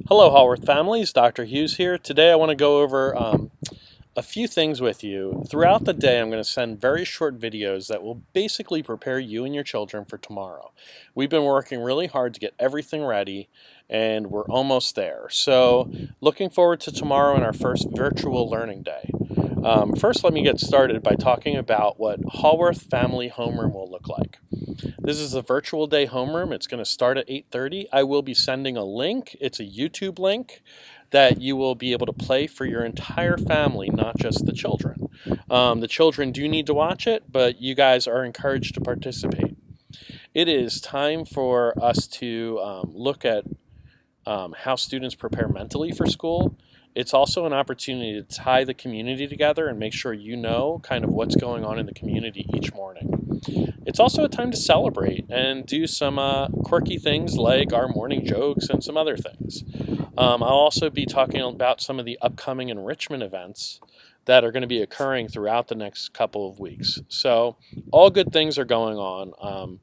Hello, Haworth families. Dr. Hughes here. Today I want to go over a few things with you. Throughout the day, I'm going to send very short videos that will basically prepare you and your children for tomorrow. We've been working really hard to get everything ready, and we're almost there. So, looking forward to tomorrow and our first virtual learning day. First, let me get started by talking about what Haworth Family Homeroom will look like. This is a virtual day homeroom. It's going to start at 8:30. I will be sending a link. It's a YouTube link that you will be able to play for your entire family, not just the children. The children do need to watch it, but you guys are encouraged to participate. It is time for us to look at how students prepare mentally for school. It's also an opportunity to tie the community together and make sure you know kind of what's going on in the community each morning. It's also a time to celebrate and do some quirky things like our morning jokes and some other things. I'll also be talking about some of the upcoming enrichment events that are going to be occurring throughout the next couple of weeks. So all good things are going on.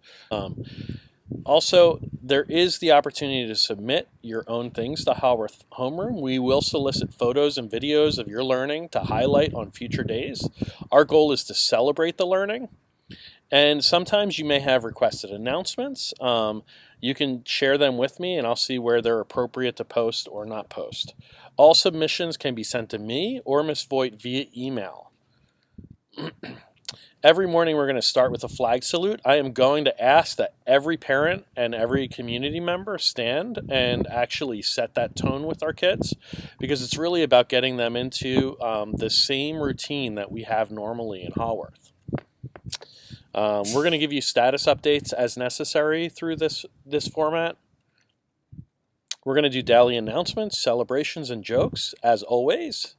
Also, there is the opportunity to submit your own things to Haworth Homeroom. We will solicit photos and videos of your learning to highlight on future days. Our goal is to celebrate the learning. And sometimes you may have requested announcements. You can share them with me and I'll see where they're appropriate to post or not post. All submissions can be sent to me or Ms. Voigt via email. Every morning we're going to start with a flag salute. I am going to ask that every parent and every community member stand and actually set that tone with our kids, because it's really about getting them into the same routine that we have normally in Haworth. We're going to give you status updates as necessary through this format. We're going to do daily announcements, celebrations, and jokes, as always.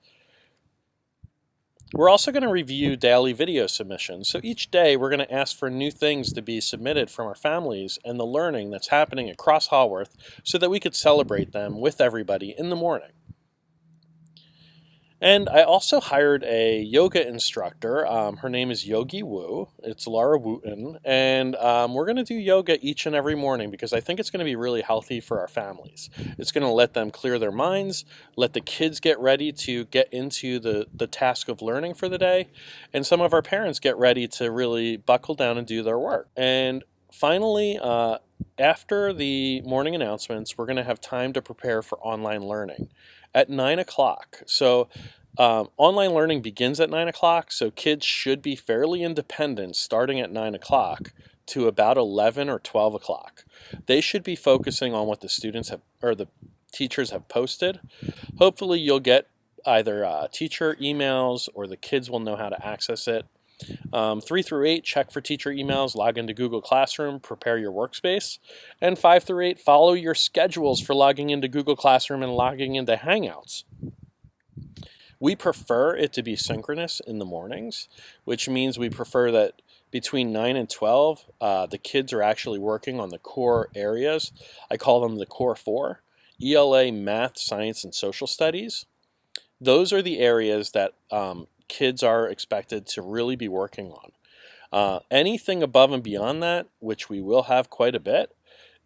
We're also going to review daily video submissions. So each day we're going to ask for new things to be submitted from our families and the learning that's happening across Haworth so that we could celebrate them with everybody in the morning. And I also hired a yoga instructor. Her name is Yogi Wu. It's Laura Wooten. And we're going to do yoga each and every morning because I think it's going to be really healthy for our families. It's going to let them clear their minds, let the kids get ready to get into the task of learning for the day, and some of our parents get ready to really buckle down and do their work. And finally, after the morning announcements, we're going to have time to prepare for online learning at 9 o'clock. So online learning begins at 9 o'clock, so kids should be fairly independent starting at 9 o'clock to about 11 or 12 o'clock. They should be focusing on what the students have, or the teachers have posted. Hopefully you'll get either teacher emails or the kids will know how to access it. 3 through 8, check for teacher emails, log into Google Classroom, prepare your workspace. And 5 through 8, follow your schedules for logging into Google Classroom and logging into Hangouts. We prefer it to be synchronous in the mornings, which means we prefer that between 9 and 12, the kids are actually working on the core areas. I call them the core 4, ELA, math, science, and social studies. Those are the areas that kids are expected to really be working on. Anything above and beyond that, which we will have quite a bit,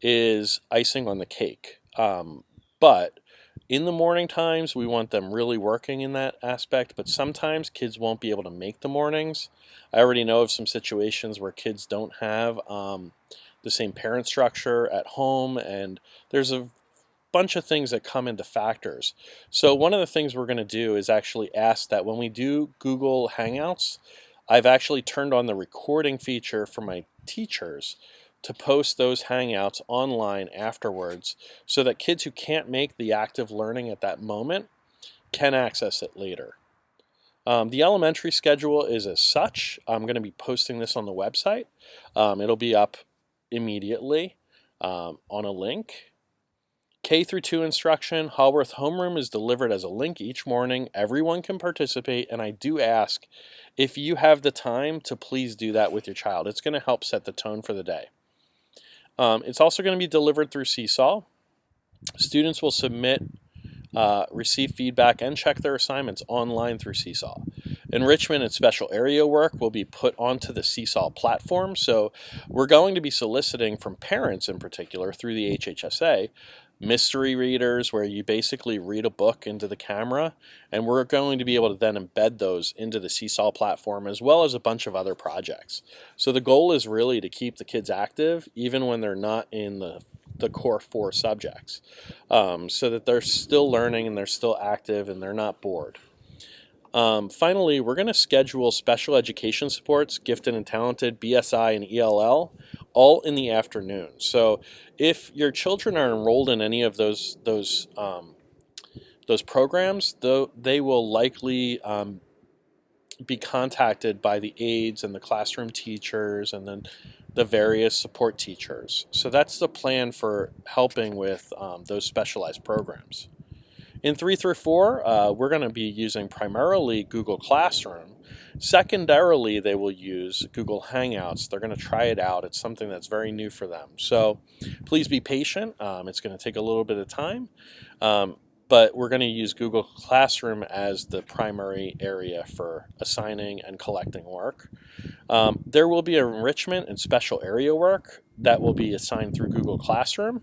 is icing on the cake. But in the morning times, we want them really working in that aspect, but sometimes kids won't be able to make the mornings. I already know of some situations where kids don't have the same parent structure at home, and there's a bunch of things that come into factors. So one of the things we're going to do is actually ask that when we do Google Hangouts, I've actually turned on the recording feature for my teachers to post those Hangouts online afterwards so that kids who can't make the active learning at that moment can access it later. The elementary schedule is as such. I'm going to be posting this on the website. It'll be up immediately on a link. K through 2 instruction, Haworth Homeroom is delivered as a link each morning. Everyone can participate, and I do ask if you have the time to please do that with your child. It's going to help set the tone for the day. It's also going to be delivered through Seesaw. Students will submit, receive feedback, and check their assignments online through Seesaw. Enrichment and special area work will be put onto the Seesaw platform, so we're going to be soliciting from parents in particular through the HHSA mystery readers where you basically read a book into the camera, and we're going to be able to then embed those into the Seesaw platform as well as a bunch of other projects. So the goal is really to keep the kids active even when they're not in the core 4 subjects, so that they're still learning and they're still active and they're not bored. Finally, we're going to schedule special education supports, gifted and talented, BSI, and ELL, all in the afternoon. So if your children are enrolled in any of those programs, though, they will likely be contacted by the aides and the classroom teachers and then the various support teachers. So that's the plan for helping with those specialized programs. In 3 through 4, we're going to be using primarily Google Classroom. Secondarily, they will use Google Hangouts. They're going to try it out. It's something that's very new for them. So please be patient. It's going to take a little bit of time. But we're going to use Google Classroom as the primary area for assigning and collecting work. There will be enrichment and special area work that will be assigned through Google Classroom.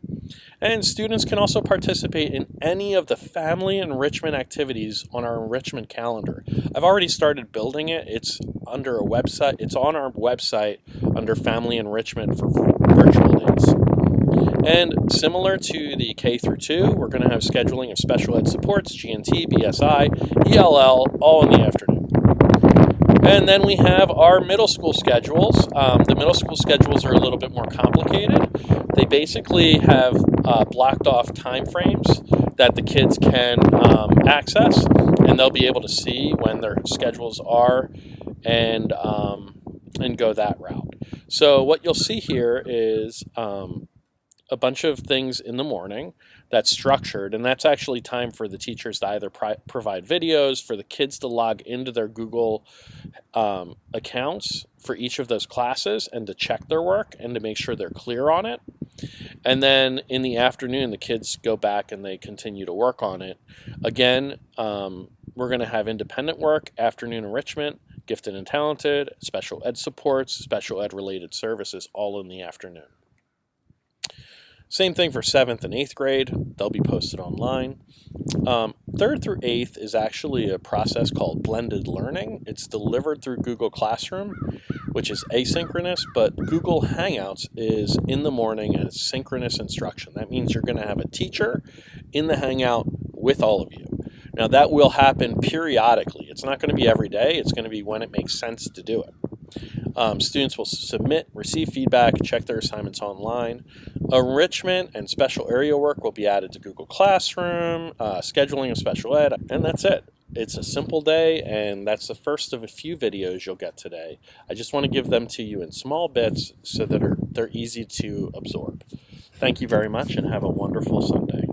And students can also participate in any of the family enrichment activities on our enrichment calendar. I've already started building it. It's under a website. It's on our website under Family Enrichment for virtual days. And similar to the K through 2, we're going to have scheduling of special ed supports, G&T, BSI, ELL, all in the afternoon. And then we have our middle school schedules. The middle school schedules are a little bit more complicated. They basically have blocked off time frames that the kids can access, and they'll be able to see when their schedules are and go that route. So what you'll see here is a bunch of things in the morning that's structured, and that's actually time for the teachers to either provide videos, for the kids to log into their Google accounts for each of those classes and to check their work and to make sure they're clear on it. And then in the afternoon, the kids go back and they continue to work on it. Again, we're going to have independent work, afternoon enrichment, gifted and talented, special ed supports, special ed related services, all in the afternoon. Same thing for 7th and 8th grade. They'll be posted online. 3rd through 8th is actually a process called blended learning. It's delivered through Google Classroom, which is asynchronous, but Google Hangouts is in the morning and it's synchronous instruction. That means you're going to have a teacher in the Hangout with all of you. Now that will happen periodically. It's not going to be every day. It's going to be when it makes sense to do it. Students will submit, receive feedback, check their assignments online. Enrichment and special area work will be added to Google Classroom, scheduling of special ed, and that's it. It's a simple day, and that's the first of a few videos you'll get today. I just want to give them to you in small bits so that they're easy to absorb. Thank you very much, and have a wonderful Sunday.